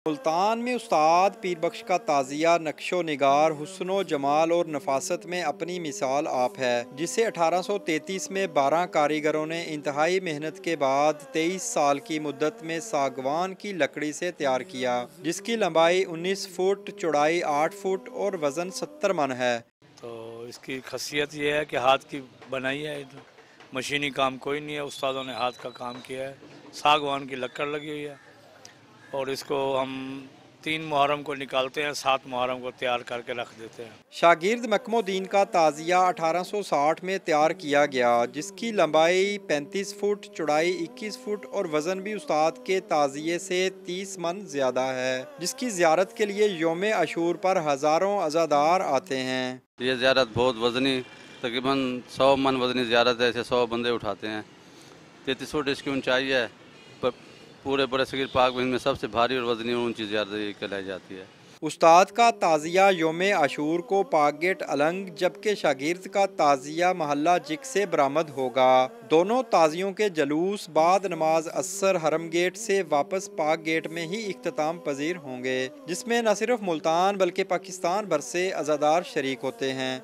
ملتان میں استاد پیر بخش کا تعزیہ نقش و نگار حسن و جمال اور نفاست میں اپنی مثال آپ ہے، جسے 1833 میں 12 کاریگروں نے انتہائی محنت کے بعد 23 سال کی مدت میں ساگوان کی لکڑی سے تیار کیا، جس کی لمبائی 19 فٹ، چوڑائی 8 فٹ اور وزن 70 من ہے۔ تو اس کی خاصیت یہ ہے کہ ہاتھ کی بنائی ہے، مشینی کام کوئی نہیں ہے، استادوں نے ہاتھ کا کام کیا ہے، ساگوان کی لکڑ لگی ہوئی ہے، اور اس کو ہم 3 محرم کو نکالتے ہیں، 7 محرم کو تیار کر کے رکھ دیتے ہیں۔ شاگرد مکم الدین کا تعزیہ 1860 میں تیار کیا گیا، جس کی لمبائی 35 فٹ، چوڑائی 21 فٹ اور وزن بھی استاد کے تعزیے سے 30 من زیادہ ہے، جس کی زیارت کے لیے یوم عاشور پر ہزاروں عزادار آتے ہیں۔ یہ زیارت بہت وزنی، تقریباً 100 من وزنی زیارت ہے، ایسے 100 بندے اٹھاتے ہیں۔ 33 فٹ اس کی اونچائی ہے، پر پورے برصغیر صغیر پاک و ہند میں سب سے بھاری اور وزنی اور اونچی زیارت یہ کہلائی جاتی ہے۔ استاد کا تعزیہ یوم عاشور کو پاک گیٹ النگ، جبکہ شاگرد کا تعزیہ محلہ جک سے برآمد ہوگا۔ دونوں تعزیوں کے جلوس بعد نماز عصر حرم گیٹ سے واپس پاک گیٹ میں ہی اختتام پذیر ہوں گے، جس میں نہ صرف ملتان بلکہ پاکستان بھر سے عزادار شریک ہوتے ہیں۔